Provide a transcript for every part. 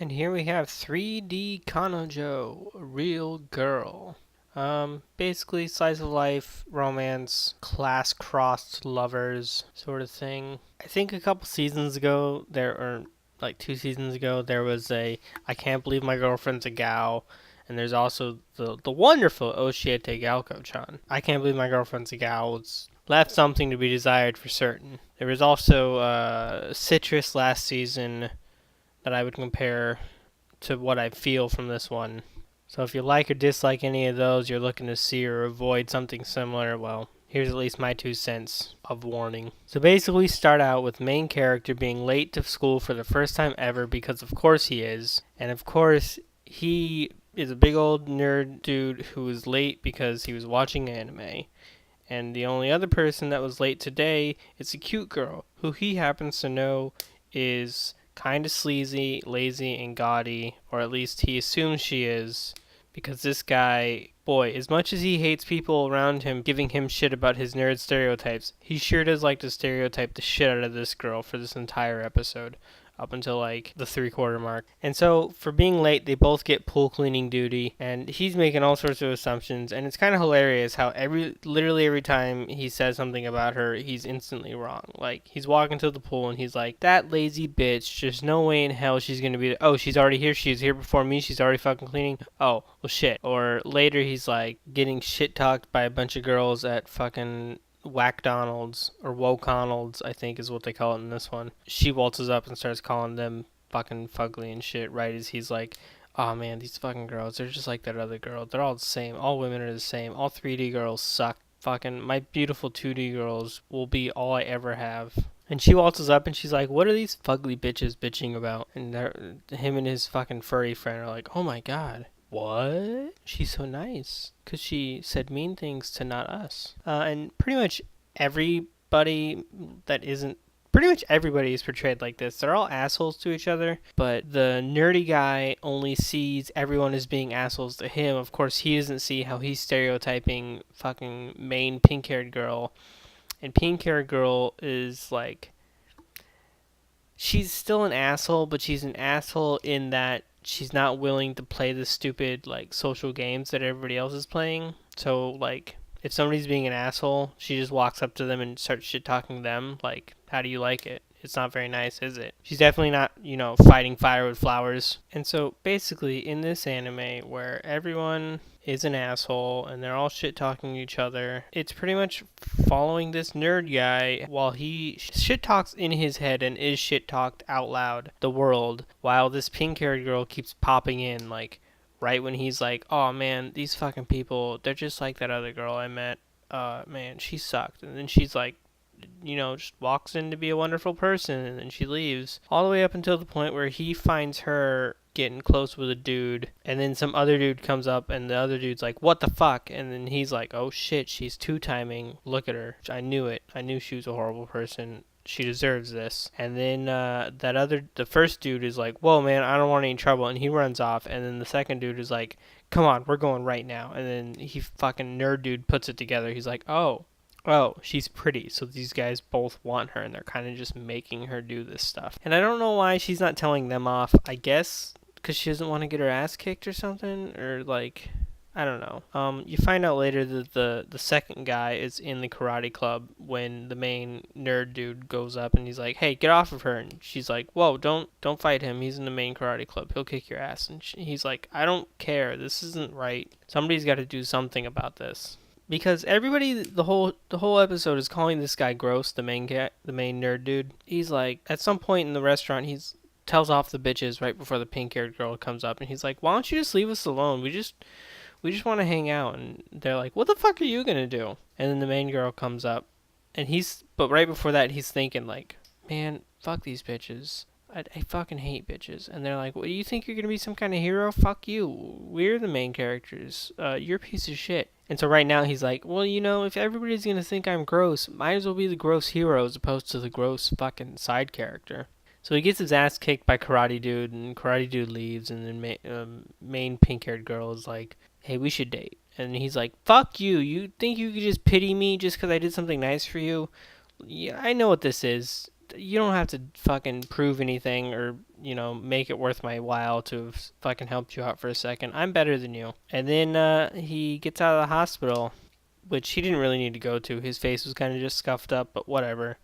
And here we have 3D Kanojo, Real Girl. Basically slice of life, romance, class crossed lovers sort of thing. I think a couple seasons ago or like 2 seasons ago, there was a I can't believe my girlfriend's a gal. And there's also the wonderful Oshiete Galko-chan. I can't believe my girlfriend's a gal. It's left something to be desired for certain. There was also Citrus last season that I would compare to what I feel from this one. So if you like or dislike any of those, you're looking to see or avoid something similar, well, here's at least my 2 cents of warning. So basically start out with main character being late to school for the first time ever because of course he is. And of course he is a big old nerd dude who was late because he was watching anime. And the only other person that was late today is a cute girl who he happens to know is kind of sleazy, lazy, and gaudy, or at least he assumes she is, because this guy, boy, as much as he hates people around him giving him shit about his nerd stereotypes, he sure does like to stereotype the shit out of this girl for this entire episode. Up until like the 3/4 mark. And so for being late, they both get pool cleaning duty, and he's making all sorts of assumptions, and it's kind of hilarious how literally every time he says something about her, he's instantly wrong. Like he's walking to the pool and he's like, that lazy bitch, there's no way in hell she's gonna be there. Oh, she's already here, she's here before me, she's already fucking cleaning. Oh, well shit. Or later he's like getting shit talked by a bunch of girls at fucking Whackdonald's or Woconald's, I think is what they call it in this one. She waltzes up and starts calling them fucking fugly and shit right as he's like, oh man, these fucking girls, they're just like that other girl. They're all the same. All women are the same. All 3D girls suck. Fucking my beautiful 2D girls will be all I ever have. And she waltzes up and she's like, what are these fugly bitches bitching about? And him and his fucking furry friend are like, oh my god. What? She's so nice. Because she said mean things to not us. And pretty much everybody that isn't. Pretty much everybody is portrayed like this. They're all assholes to each other, but the nerdy guy only sees everyone as being assholes to him. Of course, he doesn't see how he's stereotyping fucking main pink-haired girl. And pink-haired girl is like. She's still an asshole, but she's an asshole in that she's not willing to play the stupid like social games that everybody else is playing. So like if somebody's being an asshole, she just walks up to them and starts shit talking them like, how do you like it? It's not very nice, is it? She's definitely not, fighting fire with flowers. And so basically in this anime where everyone is an asshole and they're all shit talking each other, it's pretty much following this nerd guy while he shit talks in his head and is shit talked out loud the world, while this pink haired girl keeps popping in like right when he's like, oh man, these fucking people, they're just like that other girl I met. Man, she sucked. And then she's like, just walks in to be a wonderful person, and then she leaves. All the way up until the point where he finds her getting close with a dude, and then some other dude comes up, and the other dude's like, what the fuck? And then he's like, oh shit, she's two-timing. Look at her. I knew it. I knew she was a horrible person. She deserves this. And then the first dude is like, whoa man, I don't want any trouble, and he runs off. And then the second dude is like, come on, we're going right now. And then he fucking nerd dude puts it together. He's like, oh, she's pretty, so these guys both want her, and they're kind of just making her do this stuff. And I don't know why she's not telling them off. I guess because she doesn't want to get her ass kicked or something, or like, I don't know. You find out later that the second guy is in the karate club when the main nerd dude goes up and he's like, hey, get off of her. And she's like, whoa, don't fight him. He's in the main karate club. He'll kick your ass. And he's like, I don't care. This isn't right. Somebody's got to do something about this. Because everybody, the whole episode is calling this guy gross, the main nerd dude. He's like, at some point in the restaurant, he's tells off the bitches right before the pink-haired girl comes up, and he's like, why don't you just leave us alone? We just want to hang out. And they're like, what the fuck are you gonna do? And then the main girl comes up, and but right before that, he's thinking like, man, fuck these bitches. I fucking hate bitches. And they're like, what, do you think you're going to be some kind of hero? Fuck you. We're the main characters. You're a piece of shit. And so right now he's like, well, if everybody's going to think I'm gross, might as well be the gross hero as opposed to the gross fucking side character. So he gets his ass kicked by Karate Dude, and Karate Dude leaves, and then main pink-haired girl is like, hey, we should date. And he's like, fuck you. You think you could just pity me just because I did something nice for you? Yeah, I know what this is. you don't have to fucking prove anything or, make it worth my while to have fucking helped you out for a second. I'm better than you. And then he gets out of the hospital, which he didn't really need to go to. His face was kind of just scuffed up, but whatever.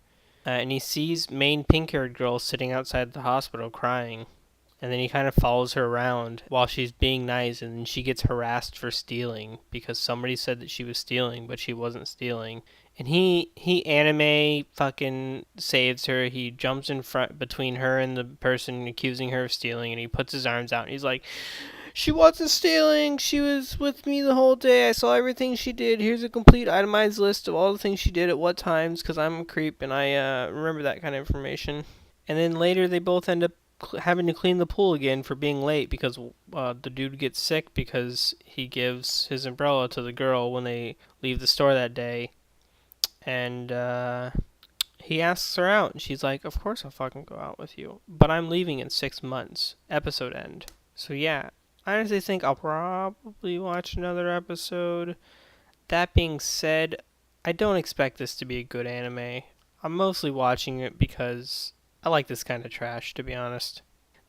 And he sees main pink-haired girl sitting outside the hospital crying. And then he kind of follows her around while she's being nice, and then she gets harassed for stealing because somebody said that she was stealing, but she wasn't stealing. And he anime fucking saves her. He jumps in front between her and the person accusing her of stealing, and he puts his arms out and he's like, "She wasn't stealing. She was with me the whole day. I saw everything she did. Here's a complete itemized list of all the things she did at what times, because I'm a creep and I remember that kind of information." And then later they both end up having to clean the pool again for being late because the dude gets sick because he gives his umbrella to the girl when they leave the store that day. And he asks her out, and she's like, "Of course I'll fucking go out with you, but I'm leaving in 6 months." Episode end. So yeah, I honestly think I'll probably watch another episode. That being said, I don't expect this to be a good anime. I'm mostly watching it because I like this kind of trash, to be honest.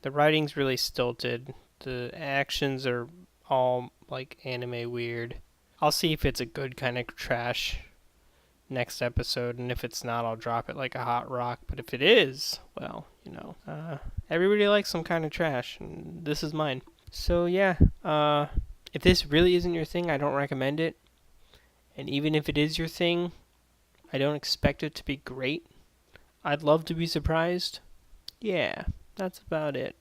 The writing's really stilted. The actions are all like anime weird. I'll see if it's a good kind of trash next episode, and if it's not, I'll drop it like a hot rock. But if it is, well, everybody likes some kind of trash, and this is mine. So yeah, if this really isn't your thing, I don't recommend it. And even if it is your thing, I don't expect it to be great. I'd love to be surprised. Yeah, that's about it.